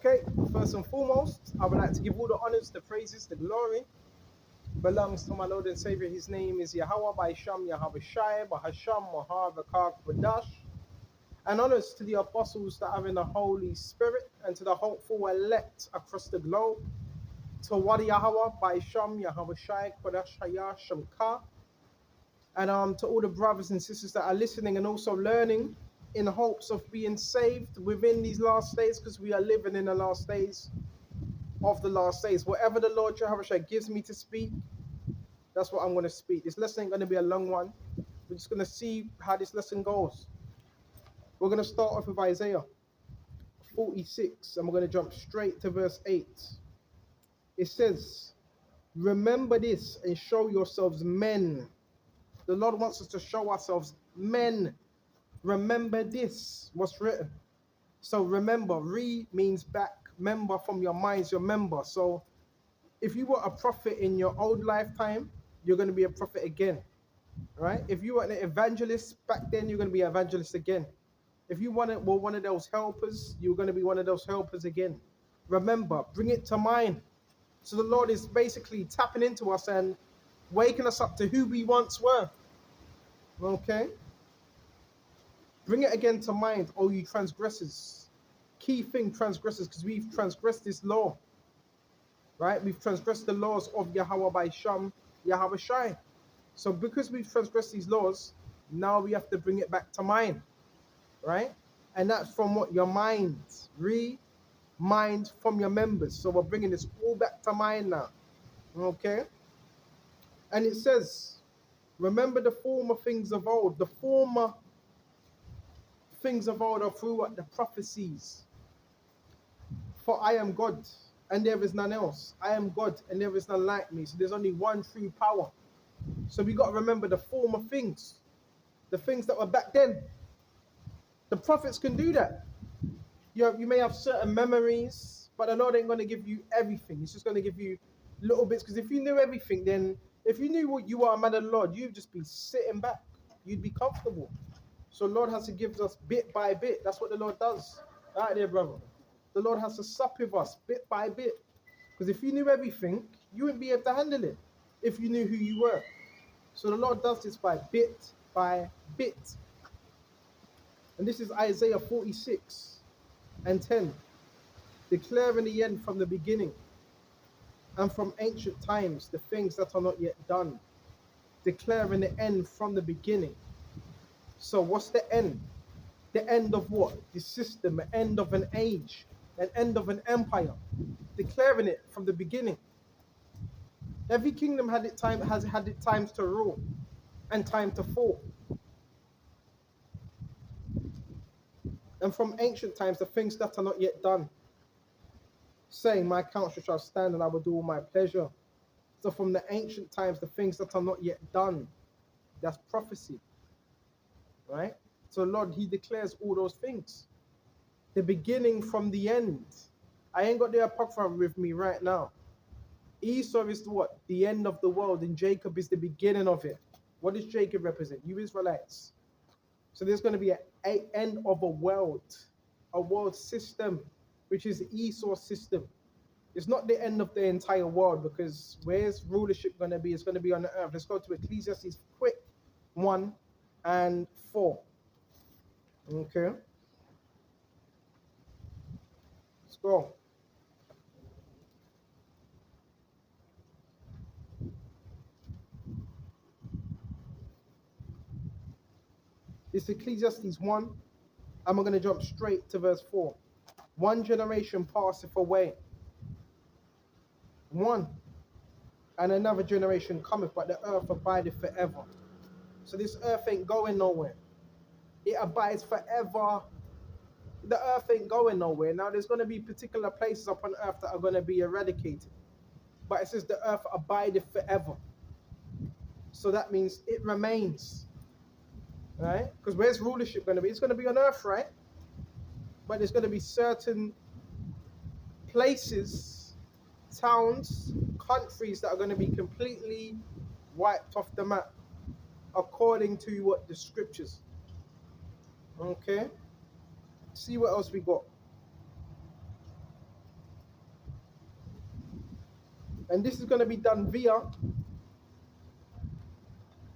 Okay, first and foremost, I would like to give all the honors, the praises, the glory belongs to my Lord and Savior. His name is Yahweh by Sham Yahweh Shai by Hasham Mahavakak Badash. And honors to the apostles that are in the Holy Spirit and to the hopeful elect across the globe. To Wadi Yahweh by Sham Yahweh Shai Kodash Haya Shamka. And to all the brothers and sisters that are listening and also learning in hopes of being saved within these last days, because we are living in the last days of the last days. Whatever the Lord Jehovah gives me to speak, that's what I'm going to speak. This lesson ain't going to be a long one. We're just going to see how this lesson goes. We're going to start off with Isaiah 46, and we're going to jump straight to verse 8. It says, remember this and show yourselves men. The Lord wants us to show ourselves men. Remember this, what's written. So remember, means back, member from your minds, your member. So if you were a prophet in your old lifetime, you're going to be a prophet again, right? If you were an evangelist back then, you're going to be an evangelist again. If you were one of those helpers, you're going to be one of those helpers again. Remember, bring it to mind. So the Lord is basically tapping into us and waking us up to who we once were. Okay? Bring it again to mind, oh you transgressors. Key thing, transgressors, because we've transgressed this law. Right? We've transgressed the laws of Yahweh by Sham, Yahweh Shai. So because we've transgressed these laws, now we have to bring it back to mind. Right? And that's from what? Your mind. Mind from your members. So we're bringing this all back to mind now. Okay? And it says, remember the former things of old. The former things of old are throughout the prophecies. For I am God, and there is none else. I am God, and there is none like me. So there's only one true power. So we got to remember the former things. The things that were back then. The prophets can do that. You may have certain memories, but the Lord ain't going to give you everything. He's just going to give you little bits. Because if you knew everything, then if you knew what you are a man of the Lord, you'd just be sitting back. You'd be comfortable. So Lord has to give us bit by bit. That's what the Lord does. Right there, brother. The Lord has to sup with us bit by bit. Because if you knew everything, you wouldn't be able to handle it if you knew who you were. So the Lord does this by bit by bit. And this is Isaiah 46 and 10. Declaring the end from the beginning and from ancient times, the things that are not yet done. Declaring the end from the beginning. So what's the end? The end of what? The system, the end of an age, an end of an empire. Declaring it from the beginning. Every kingdom has had its times to rule and time to fall. And from ancient times, the things that are not yet done. Saying, my counsel shall stand and I will do all my pleasure. So from the ancient times, the things that are not yet done. That's prophecy. Right? So Lord, he declares all those things. The beginning from the end. I ain't got the Apocrypha with me right now. Esau is what? The end of the world, and Jacob is the beginning of it. What does Jacob represent? You Israelites. So there's going to be an end of a world system, which is the Esau system. It's not the end of the entire world, because where's rulership going to be? It's going to be on the earth. Let's go to Ecclesiastes quick, 1 and 4. Okay. Let's go. It's Ecclesiastes 1, and we're going to jump straight to verse 4. One generation passeth away. One, and another generation cometh, but the earth abideth forever. So this earth ain't going nowhere. It abides forever. The earth ain't going nowhere. Now there's going to be particular places upon earth that are going to be eradicated. But it says the earth abideth forever. So that means it remains. Right? Because where's rulership going to be? It's going to be on earth, right? But there's going to be certain places, towns, countries that are going to be completely wiped off the map according to what the scriptures. Okay? See what else we got. And this is going to be done via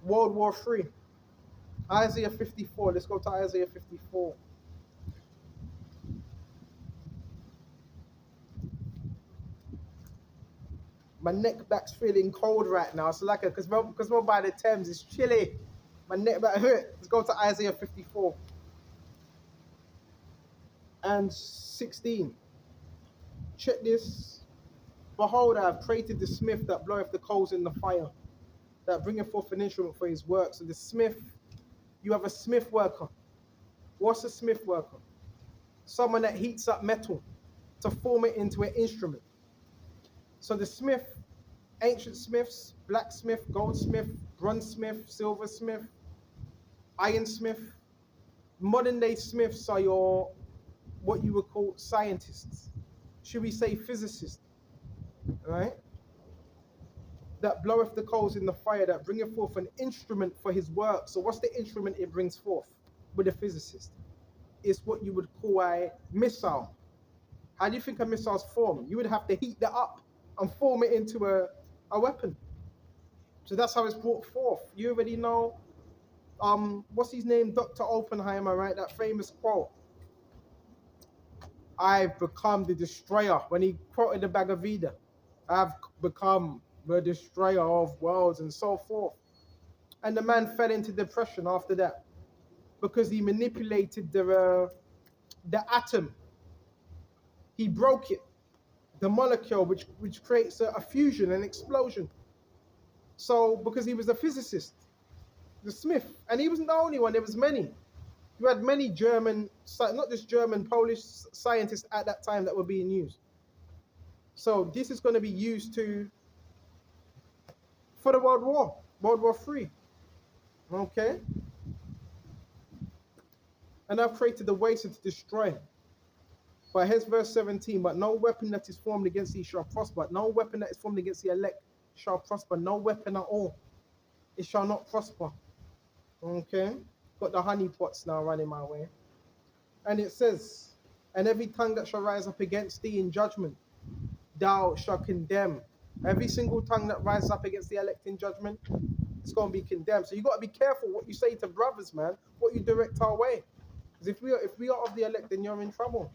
World War III. Isaiah 54. Let's go to Isaiah 54. My neck back's feeling cold right now. So like, because we're by the Thames, it's chilly. My neck back hurt. Let's go to Isaiah 54 and 16. Check this. Behold, I have created the smith that bloweth the coals in the fire, that bringeth forth an instrument for his work. So the smith, you have a smith worker. What's a smith worker? Someone that heats up metal to form it into an instrument. So the smith, ancient smiths, blacksmith, goldsmith, bronzesmith, silversmith, ironsmith. Modern day smiths are your, what you would call scientists. Should we say physicists? Right? That bloweth the coals in the fire, that bringeth forth an instrument for his work. So what's the instrument it brings forth with a physicist? It's what you would call a missile. How do you think a missile's formed? You would have to heat that up and form it into a weapon. So that's how it's brought forth. You already know, what's his name? Dr. Oppenheimer, right? That famous quote. I've become the destroyer. When he quoted the Bhagavad Gita, I've become the destroyer of worlds and so forth. And the man fell into depression after that because he manipulated the atom. He broke it, the molecule, which creates a fusion, an explosion. So because he was a physicist, the smith, and he wasn't the only one, there was many. You had many German, not just German, Polish scientists at that time that were being used. So this is going to be used for the World War III. Okay? And I've created a waste to destroy. But here's verse 17. But no weapon that is formed against thee shall prosper. No weapon that is formed against the elect shall prosper. No weapon at all. It shall not prosper. Okay? Got the honey pots now running my way. And it says, and every tongue that shall rise up against thee in judgment, thou shalt condemn. Every single tongue that rises up against the elect in judgment, it's going to be condemned. So you got to be careful what you say to brothers, man. What you direct our way. Because if we are of the elect, then you're in trouble.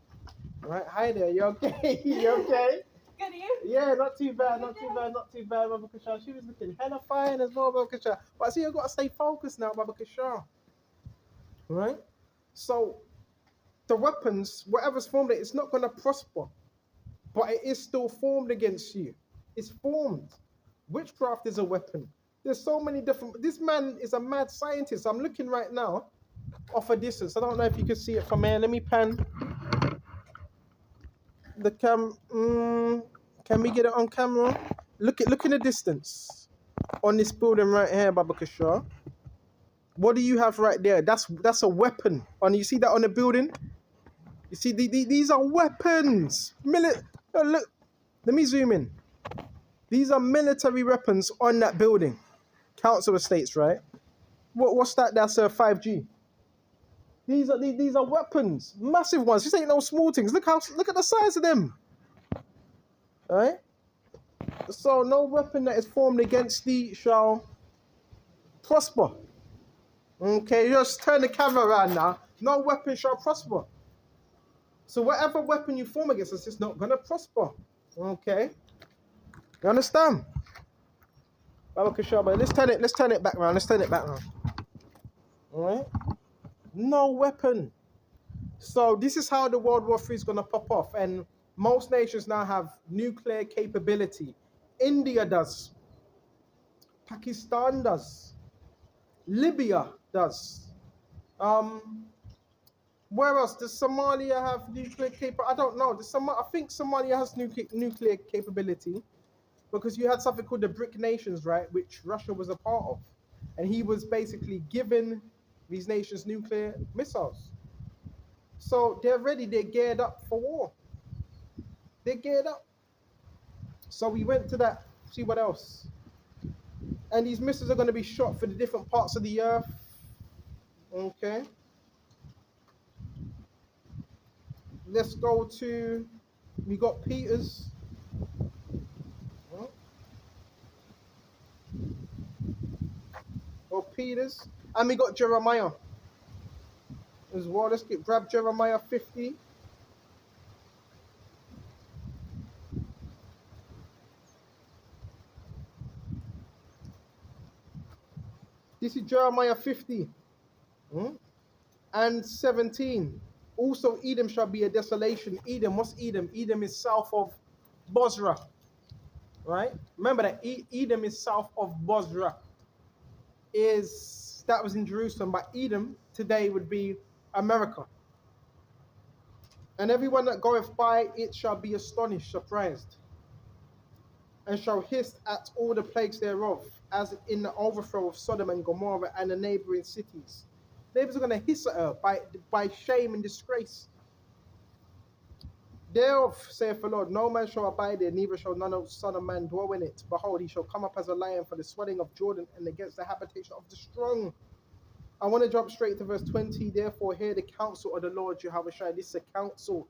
Right? Hi there. You okay? You okay? Good, you? Yeah, not too bad. Not too bad. Not too bad, Baba Kasha. She was looking hella fine as well, Baba Kasha. But I see you've got to stay focused now, Baba Kasha. Right? So the weapons, whatever's formed, it's not going to prosper. But it is still formed against you. It's formed. Witchcraft is a weapon. There's so many different. This man is a mad scientist. I'm looking right now off a distance. I don't know if you can see it from here. Let me pan the cam. Can we get it on camera? Look in the distance on this building right here, Baba Kasha. What do you have right there? That's a weapon. And you see that on the building? You see these are weapons. Look, let me zoom in. These are military weapons on that building. Council estates, right? What's that? That's a 5G. These are weapons, massive ones. These ain't no small things. Look at the size of them. All right. So no weapon that is formed against thee shall prosper. Okay, just turn the camera around now. No weapon shall prosper. So whatever weapon you form against us is not gonna prosper. Okay. You understand? Let's turn it back around. Alright? No weapon. So this is how the World War III is gonna pop off. And most nations now have nuclear capability. India does. Pakistan does. Libya does. Where else? Does Somalia have nuclear capability? I don't know. I think Somalia has nuclear capability. Because you had something called the BRIC nations, right, which Russia was a part of. And he was basically giving these nations nuclear missiles. So they're ready, they're geared up for war. They're geared up. So we went to that, see what else. And these missiles are going to be shot for the different parts of the earth. Okay. Let's go to, we got Peters. Peters. And we got Jeremiah as well. Let's grab Jeremiah 50. This is Jeremiah 50 and 17. Also, Edom shall be a desolation. Edom, what's Edom? Edom is south of Bozrah, right? Remember that Edom is south of Bozrah. That was in Jerusalem, but Edom today would be America. And everyone that goeth by it shall be astonished, surprised, and shall hiss at all the plagues thereof, as in the overthrow of Sodom and Gomorrah and the neighboring cities. Neighbors are going to hiss at her by shame and disgrace. Thereof, saith the Lord, no man shall abide there, neither shall none son of man dwell in it. Behold, he shall come up as a lion for the swelling of Jordan and against the habitation of the strong. I want to jump straight to verse 20. Therefore, hear the counsel of the Lord Jehovah. This is a counsel,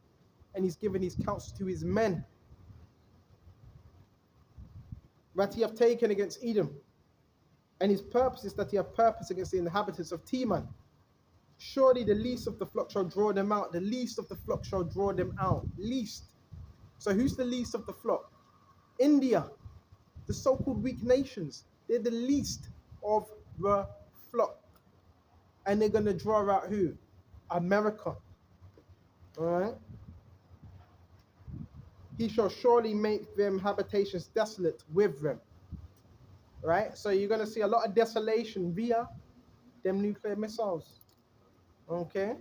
and he's given his counsel to his men that he have taken against Edom. And his purpose is that he have purpose against the inhabitants of Teman. Surely the least of the flock shall draw them out. The least of the flock shall draw them out. Least. So who's the least of the flock? India. The so-called weak nations. They're the least of the flock. And they're going to draw out who? America. All right? He shall surely make them habitations desolate with them. Right? So you're going to see a lot of desolation via them nuclear missiles. Okay?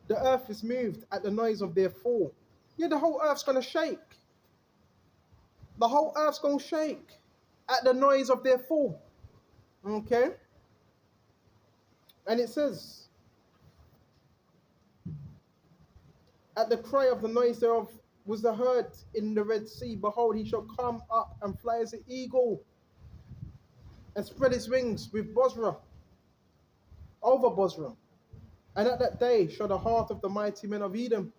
The earth is moved at the noise of their fall. Yeah, the whole earth's going to shake. The whole earth's going to shake at the noise of their fall. Okay? And it says, at the cry of the noise thereof was the herd in the Red Sea. Behold, he shall come up and fly as an eagle and spread his wings with Bozrah, over Bozrah. And at that day shall the heart of the mighty men of Edom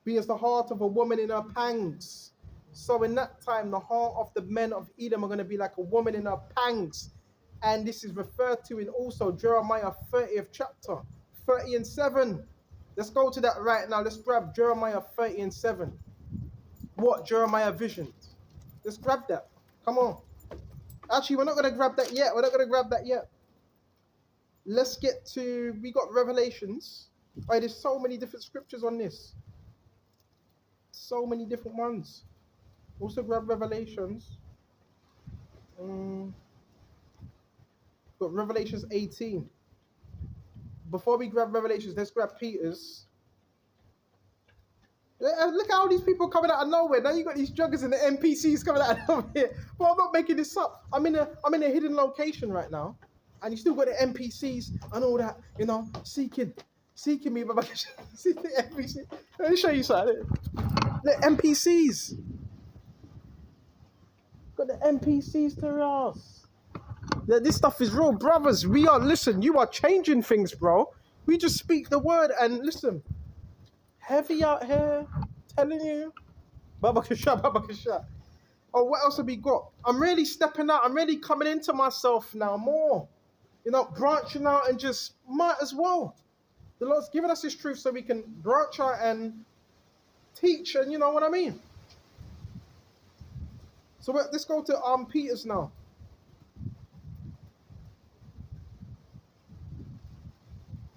be as the heart of a woman in her pangs. So in that time, the heart of the men of Edom are going to be like a woman in her pangs. And this is referred to in also Jeremiah 30th chapter, 30 and 7. Let's go to that right now. Let's grab Jeremiah 30 and 7. What Jeremiah visioned. Let's grab that. Come on. Actually, we're not going to grab that yet. We're not going to grab that yet. Let's get to, we got Revelations. Right, there's so many different scriptures on this. So many different ones. Also grab Revelations. Got Revelations 18. Before we grab Revelations, let's grab Peter's. Look at all these people coming out of nowhere. Now you got these joggers and the NPCs coming out of nowhere. But I'm not making this up. I'm in a hidden location right now, and you still got the NPCs and all that, you know, seeking me. But see the NPC. Let me show you something. The NPCs. Got the NPCs to us. This stuff is real, brothers. Listen, you are changing things, bro. We just speak the word and listen. Heavy out here, telling you. Baba Kasha. Oh, what else have we got? I'm really stepping out. I'm really coming into myself now more. You know, branching out and just might as well. The Lord's given us His truth so we can branch out and teach, and you know what I mean. So let's go to Peter's now.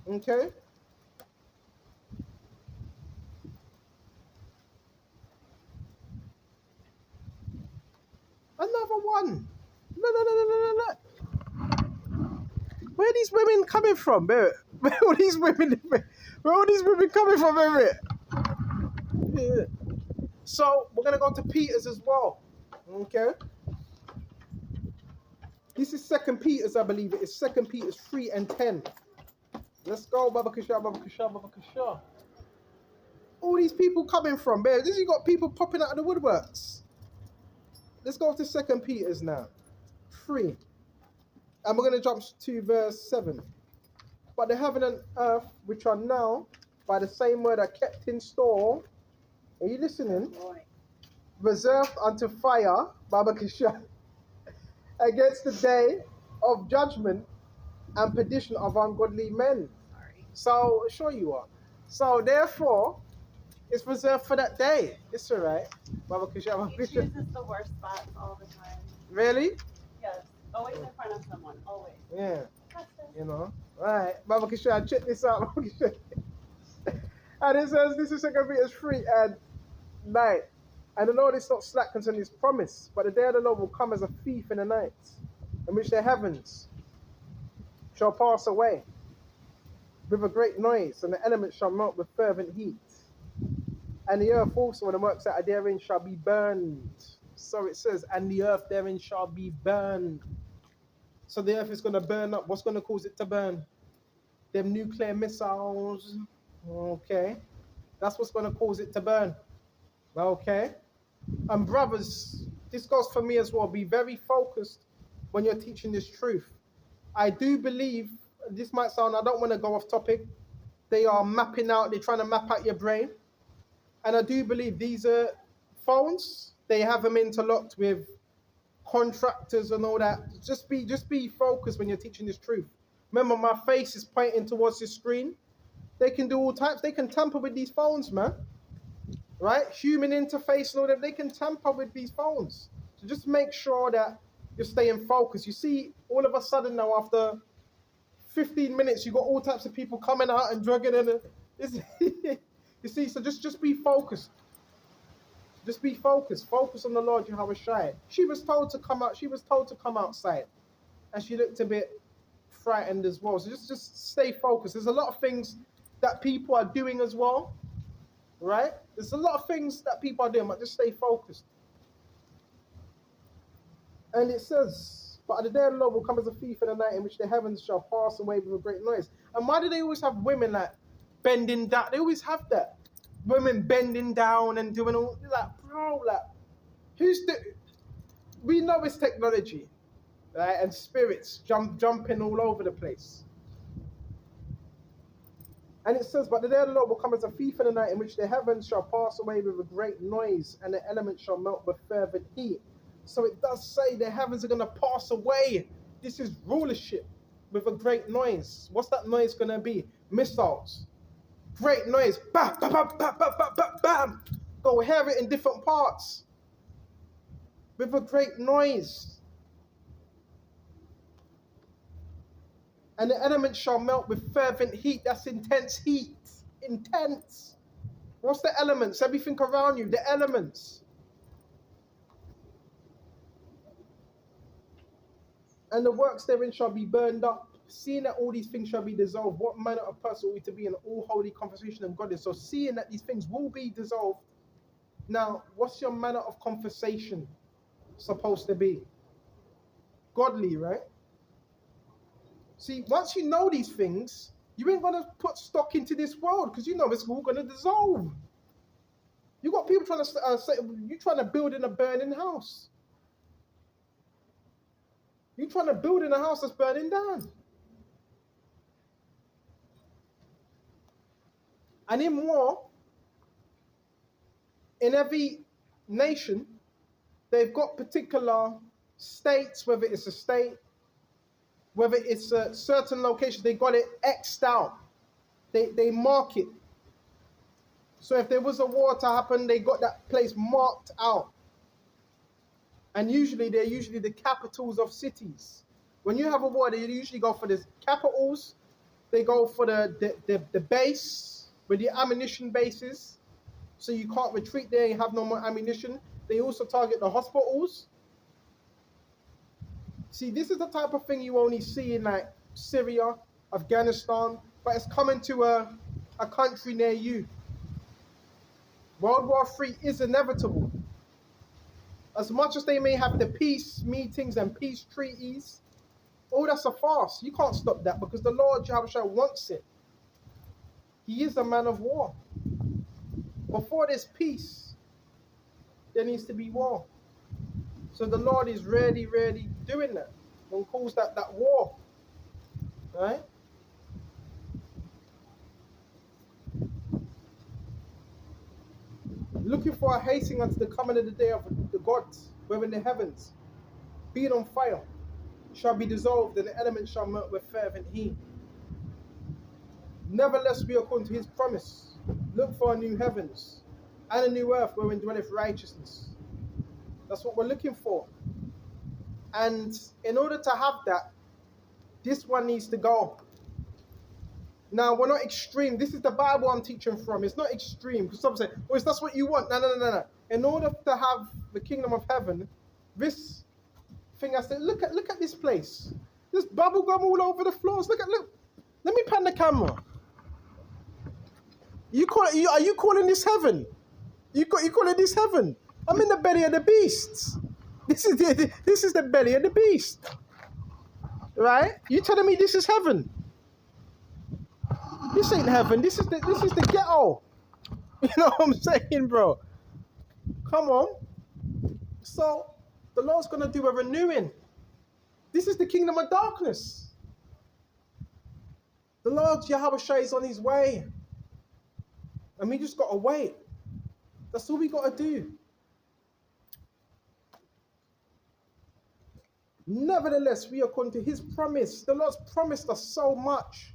Okay. Another one. No. Where are these women coming from? Where are all these women coming from? Yeah. So we're gonna go to Peter's as well. Okay. This is 2 Peter's, I believe it is 2 Peter's 3 and 10. Let's go, Baba Kasha. All these people coming from, man. This you got people popping out of the woodworks. Let's go to 2 Peter's now. 3. And we're going to jump to verse 7. But the heaven and earth, which are now, by the same word, are kept in store. Are you listening? Boy. Reserved unto fire, Baba Kasha, against the day of judgment and perdition of ungodly men. Sorry. So, sure you are. So, therefore, it's reserved for that day. It's all right. Baba Kusha, He chooses the worst spots all the time. Really? Yes. Always in front of someone. Always. Yeah. That's You know. Right. Baba Kusha, check this out. Baba Kusha. And it says, this is 2 Peter 3 and 9. And the Lord is not slack concerning his promise, but the day of the Lord will come as a thief in the night, in which the heavens shall pass away with a great noise, and the elements shall melt with fervent heat. And the earth also, and the works that are therein, shall be burned. So it says, and the earth therein shall be burned. So the earth is going to burn up. What's going to cause it to burn? Them nuclear missiles. Okay. That's what's going to cause it to burn. Okay. And brothers, this goes for me as well. Be very focused when you're teaching this truth. I do believe, this might sound, I don't want to go off topic. They are mapping out, they're trying to map out your brain. And I do believe these are phones, they have them interlocked with contractors and all that. Just be focused when you're teaching this truth. Remember, my face is pointing towards the screen. They can do all types. They can tamper with these phones, man. Right? Human interface and all that. They can tamper with these phones. So just make sure that you're staying focused. You see, all of a sudden now, after 15 minutes, you got all types of people coming out and drugging and you see, so just be focused. Just be focused. Focus on the Lord Yahweh Shai. She was told to come out. She was told to come outside, and she looked a bit frightened as well. So just stay focused. There's a lot of things that people are doing as well, right? There's a lot of things that people are doing, but just stay focused. And it says, but the day of the Lord will come as a thief in the night, in which the heavens shall pass away with a great noise. And why do they always have women like bending down? They always have that. Women bending down and doing all like, bro, like, we know it's technology, right? And spirits jumping all over the place. And it says, but the day of the Lord will come as a thief in the night, in which the heavens shall pass away with a great noise, and the elements shall melt with fervent heat. So it does say the heavens are going to pass away. This is rulership with a great noise. What's that noise going to be? Missiles. Great noise. Bam, bam, bam, bam, bam, bam, bam, bam. Go hear it in different parts. With a great noise. And the elements shall melt with fervent heat. That's intense heat. Intense. What's the elements? Everything around you. The elements. And the works therein shall be burned up. Seeing that all these things shall be dissolved, what manner of person are we to be in all holy conversation of God is? So seeing that these things will be dissolved, now what's your manner of conversation supposed to be? Godly, right? See, once you know these things, you ain't gonna put stock into this world because you know it's all gonna dissolve. You got people trying to say you're trying to build in a burning house. You're trying to build in a house that's burning down. And in war, in every nation, they've got particular states, whether it's a state, whether it's a certain location, they got it X'd out. They mark it. So if there was a war to happen, they got that place marked out. And usually, they're usually the capitals of cities. When you have a war, they usually go for the capitals. They go for the base, with the ammunition bases. So you can't retreat there, you have no more ammunition. They also target the hospitals. See, this is the type of thing you only see in like Syria, Afghanistan, but it's coming to a country near you. World War III is inevitable. As much as they may have the peace meetings and peace treaties, oh, that's a farce. You can't stop that because the Lord Yahweh wants it. He is a man of war. Before there's peace, there needs to be war. So the Lord is really, really doing that and calls that war. Right? Looking for a hastening unto the coming of the day of the gods, where in the heavens, being on fire, shall be dissolved, and the elements shall melt with fervent heat. Nevertheless, we, according to his promise, look for a new heavens and a new earth wherein dwelleth righteousness. That's what we're looking for. And in order to have that, this one needs to go. Now, we're not extreme. This is the Bible I'm teaching from. It's not extreme. Because some say, well, that's what you want. No. In order to have the kingdom of heaven, this thing I said, look at this place. There's bubble gum all over the floors. Look. Let me pan the camera. Are you calling this heaven? You calling this heaven? I'm in the belly of the beast. This is the belly of the beast. Right? You telling me this is heaven? This ain't heaven. This is the ghetto. You know what I'm saying, bro? Come on. So the Lord's gonna do a renewing. This is the kingdom of darkness. The Lord Yahweh Shai is on his way. And we just gotta wait. That's all we gotta do. Nevertheless, we, according to his promise, the Lord's promised us so much.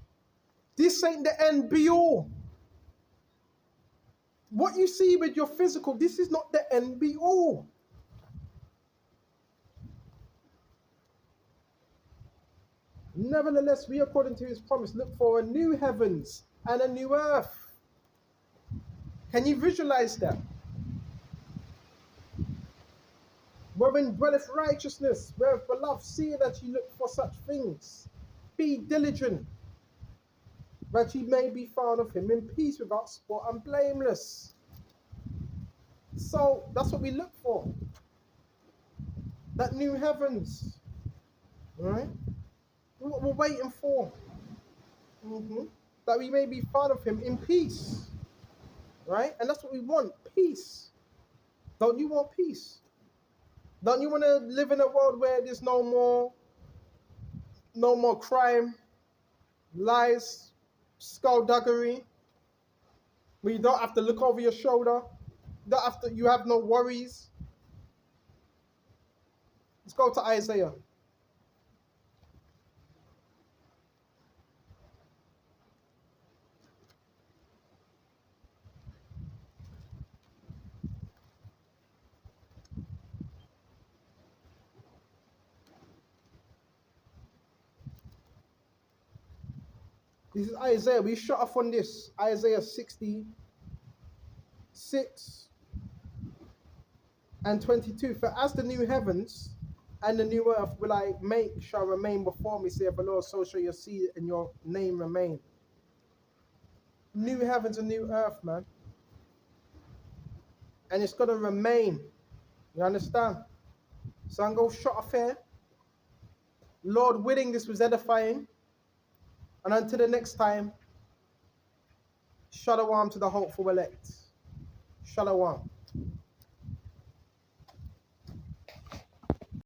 This ain't the end be all. What you see with your physical, this is not the end be all. Nevertheless, we, according to his promise, look for a new heavens and a new earth. Can you visualize that? Wherein dwelleth righteousness, where beloved, see that you look for such things. Be diligent, that ye may be found of him in peace, without spot and blameless. So that's what we look for. That new heavens. Right? What we're waiting for. That we may be found of him in peace. Right? And that's what we want, peace. Don't you want peace? Don't you want to live in a world where there's no more crime, lies, skullduggery, where you don't have to look over your shoulder, you have no worries? Let's go to Isaiah. This is Isaiah. We shut off on this. Isaiah 66 and 22. For as the new heavens and the new earth will I make shall remain before me, saith the Lord, so shall your seed and your name remain. New heavens and new earth, man. And it's going to remain. You understand? So I'm going to shut off here. Lord willing, this was edifying. And until the next time, shalom to the hopeful elect. Shalom.